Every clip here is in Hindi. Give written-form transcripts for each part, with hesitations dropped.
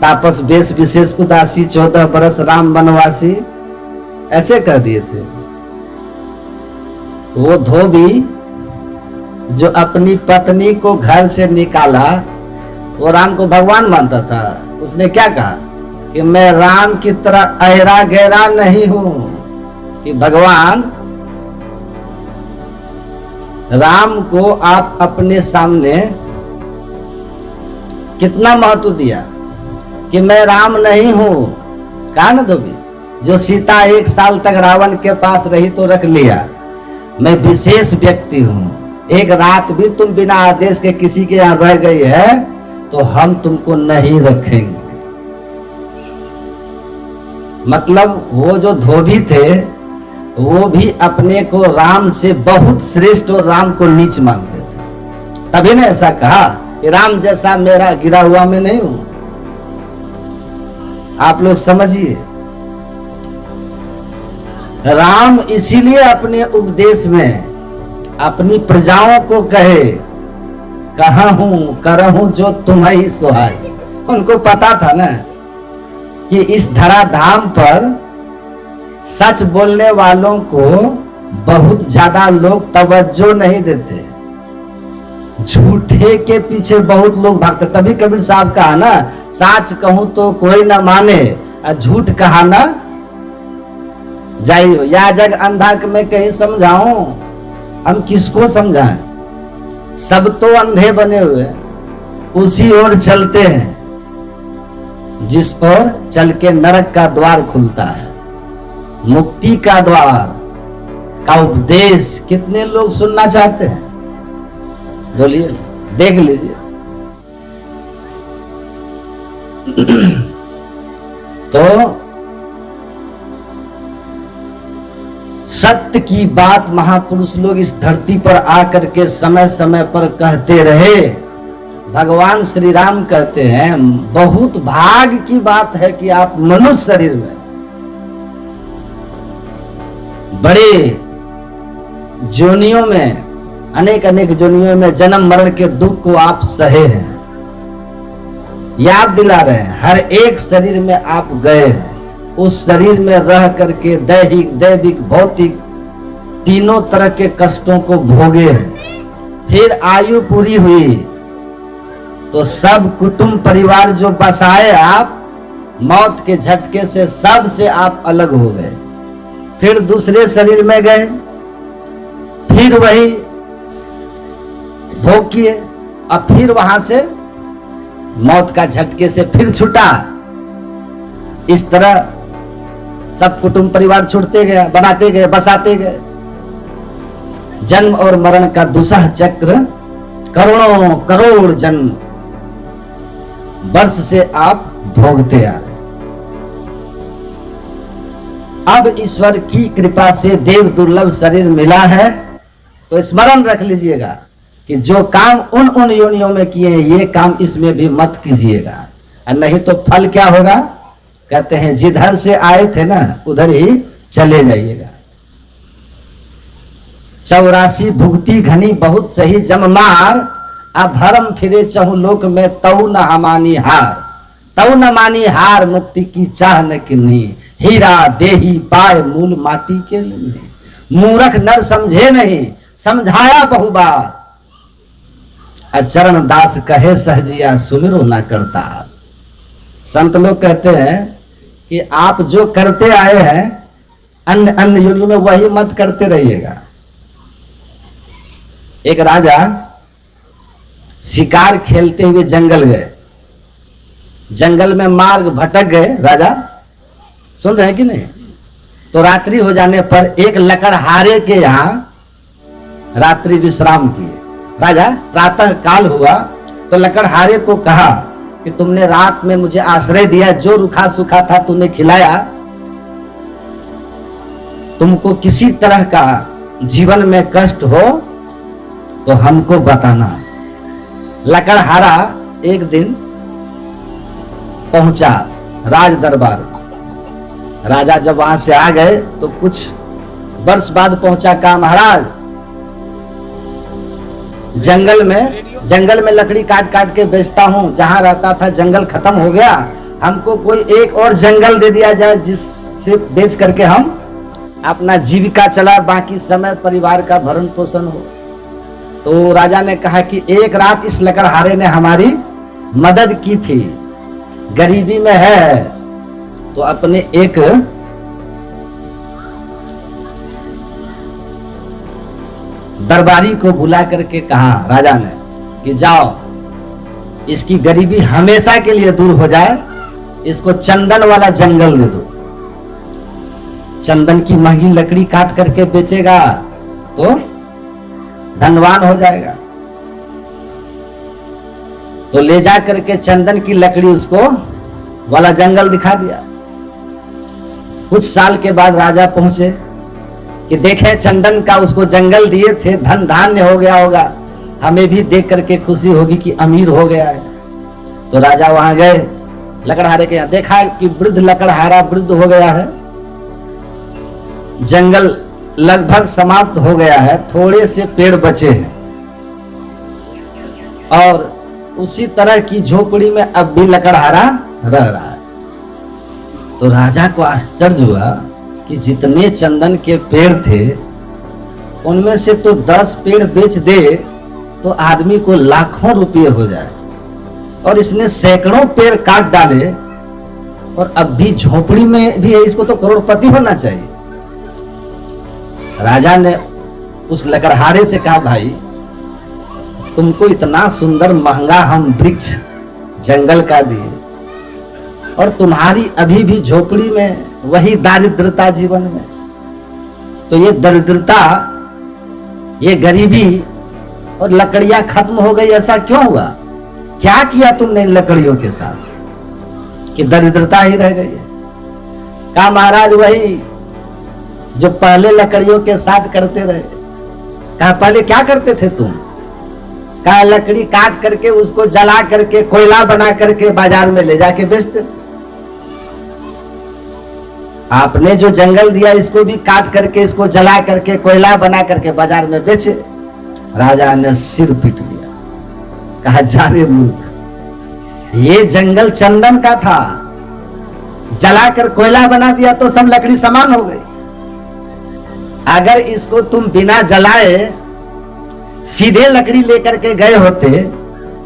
तापस वेश विशेष उदासी 14 बरस राम वनवासी, ऐसे कह दिए थे। वो धोबी जो अपनी पत्नी को घर से निकाला, वो राम को भगवान मानता था। उसने क्या कहा कि मैं राम की तरह अहरा गहरा नहीं हूं, कि भगवान राम को आप अपने सामने कितना महत्व दिया कि मैं राम नहीं हूं। कहा ना धोबी, जो सीता 1 साल तक रावण के पास रही तो रख लिया, मैं विशेष व्यक्ति हूं। एक रात भी तुम बिना आदेश के किसी के यहां रह गई है तो हम तुमको नहीं रखेंगे। मतलब वो जो धोबी थे वो भी अपने को राम से बहुत श्रेष्ठ और राम को नीच मानते थे। तभी ने ऐसा कहा कि राम जैसा मेरा गिरा हुआ मैं नहीं हूं। आप लोग समझिए, राम इसीलिए अपने उपदेश में अपनी प्रजाओं को कहे, कहा हूं करहूं जो तुम्हें सुहाय। उनको पता था ना कि इस धराधाम पर सच बोलने वालों को बहुत ज्यादा लोग तवज्जो नहीं देते, झूठे के पीछे बहुत लोग भागते। तभी कबीर साहब कहा ना, सच कहूं तो कोई ना माने और झूठ कहा ना जाइयो। या जग अंधा मैं कहीं समझाऊं, हम किसको समझाएं? सब तो अंधे बने हुए उसी ओर चलते हैं जिस ओर चल के नरक का द्वार खुलता है। मुक्ति का द्वार का उपदेश कितने लोग सुनना चाहते हैं? बोलिए, देख लीजिए। तो सत्य की बात महापुरुष लोग इस धरती पर आकर के समय समय पर कहते रहे। भगवान श्री राम कहते हैं, बहुत भाग्य की बात है कि आप मनुष्य शरीर में बड़े जोनियों में, अनेक अनेक जोनियों में जन्म मरण के दुख को आप सहे हैं। याद दिला रहे हैं, हर एक शरीर में आप गए हैं, उस शरीर में रह करके दैहिक दैविक भौतिक तीनों तरह के कष्टों को भोगे हैं। फिर आयु पूरी हुई तो सब कुटुंब परिवार जो बसाए आप, मौत के झटके से सब से आप अलग हो गए। फिर दूसरे शरीर में गए, फिर वही भोग किए, और फिर वहां से मौत का झटके से फिर छूटा। इस तरह सब कुटुंब परिवार छूटते गए, बनाते गए, बसाते गए। जन्म और मरण का दुसह चक्र करोड़ों करोड़ जन्म वर्ष से आप भोगते आ रहे। अब ईश्वर की कृपा से देव दुर्लभ शरीर मिला है, तो स्मरण रख लीजिएगा कि जो काम उन योनियों में किए ये काम इसमें भी मत कीजिएगा, और नहीं तो फल क्या होगा? कहते हैं जिधर से आए थे ना उधर ही चले जाइएगा। 84 भुगती घनी बहुत सही जम मार, अब भरम फिरे चहु लोक में तऊ न हमानी हार। तऊ न मानी हार, मुक्ति की चाह न किन्ही, हीरा देही पाए मूल माटी के लिए। मूर्ख नर समझे नहीं, समझाया बहु बार, चरण दास कहे सहजिया सुमिरो ना करता। संत लोग कहते हैं कि आप जो करते आए हैं अन्य अन्य योनियों में वही मत करते रहिएगा। एक राजा शिकार खेलते हुए जंगल गए, जंगल में मार्ग भटक गए। राजा सुन रहे हैं कि नहीं? तो रात्रि हो जाने पर एक लकड़हारे के यहां रात्रि विश्राम किए। राजा प्रातः काल हुआ तो लकड़हारे को कहा कि तुमने रात में मुझे आश्रय दिया, जो रूखा सूखा था तूने खिलाया, तुमको किसी तरह का जीवन में कष्ट हो तो हमको बताना। लकड़हारा एक दिन पहुंचा राज दरबार। राजा जब वहां से आ गए तो कुछ वर्ष बाद पहुंचा, कहा महाराज जंगल में लकड़ी काट काट के बेचता हूं, जहां रहता था जंगल खत्म हो गया, हमको कोई एक और जंगल दे दिया जाए जिससे बेच करके हम अपना जीविका चला, बाकी समय परिवार का भरण पोषण हो। तो राजा ने कहा कि एक रात इस लकड़हारे ने हमारी मदद की थी, गरीबी में है, तो अपने एक दरबारी को बुला करके कहा राजा ने कि जाओ इसकी गरीबी हमेशा के लिए दूर हो जाए, इसको चंदन वाला जंगल दे दो। चंदन की महंगी लकड़ी काट करके बेचेगा तो धनवान हो जाएगा। तो ले जा करके चंदन की लकड़ी उसको वाला जंगल दिखा दिया। कुछ साल के बाद राजा पहुंचे कि देखें चंदन का उसको जंगल दिए थे, धन धान्य हो गया होगा, हमें भी देख करके खुशी होगी कि अमीर हो गया है। तो राजा वहां गए लकड़हारे के यहाँ, देखा कि वृद्ध लकड़हारा वृद्ध हो गया है, जंगल लगभग समाप्त हो गया है, थोड़े से पेड़ बचे हैं और उसी तरह की झोपड़ी में अब भी लकड़हारा रह रहा है। तो राजा को आश्चर्य हुआ कि जितने चंदन के पेड़ थे उनमें से तो 10 पेड़ बेच दे तो आदमी को लाखों रुपये हो जाए, और इसने सैकड़ों पेड़ काट डाले और अब भी झोपड़ी में भी है, इसको तो करोड़पति होना चाहिए। राजा ने उस लकड़हारे से कहा भाई तुमको इतना सुंदर महंगा हम वृक्ष जंगल का दिए और तुम्हारी अभी भी झोपड़ी में वही दारिद्रता जीवन में, तो ये दरिद्रता, ये गरीबी और लकड़ियां खत्म हो गई, ऐसा क्यों हुआ? क्या किया तुमने इन लकड़ियों के साथ कि दरिद्रता ही रह गई है? कहा महाराज वही जो पहले लकड़ियों के साथ करते रहे। कहा पहले क्या करते थे तुम? कहा लकड़ी काट करके उसको जला करके कोयला बना करके बाजार में ले जाके बेचते थे। आपने जो जंगल दिया इसको भी काट करके इसको जला करके कोयला बना करके बाजार में बेचे। राजा ने सिर पीट लिया, कहा जाने मूर्ख, ये जंगल चंदन का था, जलाकर कोयला बना दिया तो सब लकड़ी समान हो गई। अगर इसको तुम बिना जलाए सीधे लकड़ी लेकर के गए होते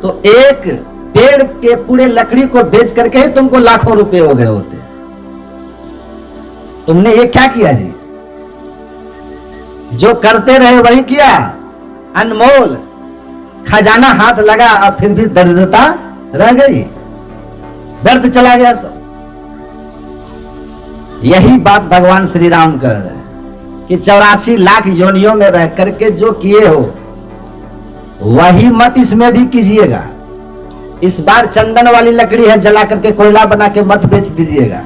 तो एक पेड़ के पूरे लकड़ी को बेच करके ही तुमको लाखों रुपए हो गए होते। तुमने ये क्या किया जी? जो करते रहे वही किया, अनमोल खजाना हाथ लगा और फिर भी दरिद्रता रह गई, व्यर्थ चला गया सब। यही बात भगवान श्री राम कर रहे हैं कि 84 लाख योनियों में रह करके जो किए हो वही मत इसमें भी कीजिएगा। इस बार चंदन वाली लकड़ी है, जला करके कोयला बना के मत बेच दीजिएगा।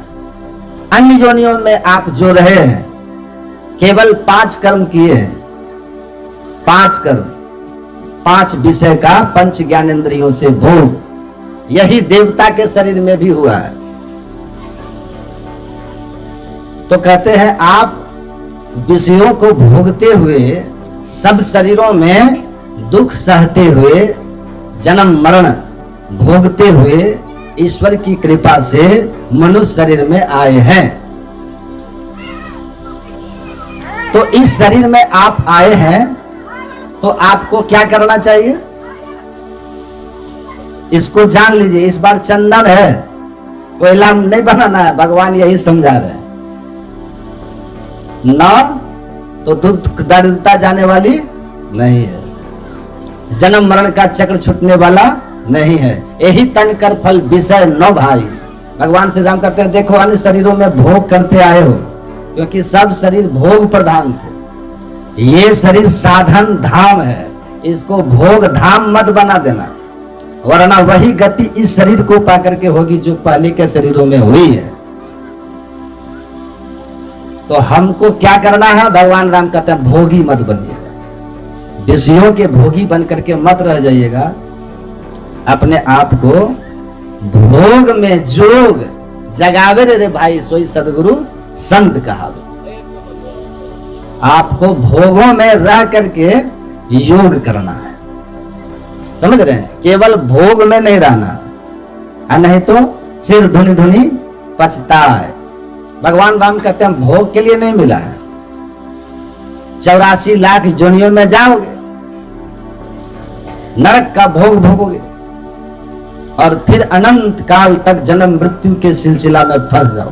अन्य योनियों में आप जो रहे हैं केवल 5 कर्म किए हैं, 5 कर्म, 5 विषय का पंच ज्ञानेंद्रियों से भोग, यही देवता के शरीर में भी हुआ है। तो कहते हैं आप विषयों को भोगते हुए, सब शरीरों में दुख सहते हुए, जन्म मरण भोगते हुए ईश्वर की कृपा से मनुष्य शरीर में आए हैं। तो इस शरीर में आप आए हैं तो आपको क्या करना चाहिए? इसको जान लीजिए। इस बार चंदन है, कोयला नहीं बनाना है, भगवान यही समझा रहे हैं। न तो दुख दरिद्रता जाने वाली नहीं है, जन्म मरण का चक्र छूटने वाला नहीं है। यही तन कर फल विषय न भाई। भगवान श्री राम कहते हैं देखो अन्य शरीरों में भोग करते आए हो, क्योंकि सब शरीर भोग प्रधान थे। ये शरीर साधन धाम है, इसको भोग धाम मत बना देना, वरना वही गति इस शरीर को पाकर के होगी जो पहले के शरीरों में हुई है। तो हमको क्या करना है? भगवान राम कहते हैं भोगी मत बनिएगा, विषयों के भोगी बन करके मत रह जाइएगा। अपने आप को भोग में जोग जगावे रे भाई, सोई सदगुरु संत कहावे। आपको भोगों में रह करके योग करना है, समझ रहे हैं? केवल भोग में नहीं रहना, नहीं तो सिर धुनी धुनी पछताए। भगवान राम कहते हैं भोग के लिए नहीं मिला है, 84 लाख जोनियों में जाओगे, नरक का भोग भोगोगे और फिर अनंत काल तक जन्म मृत्यु के सिलसिला में फंस जाओ।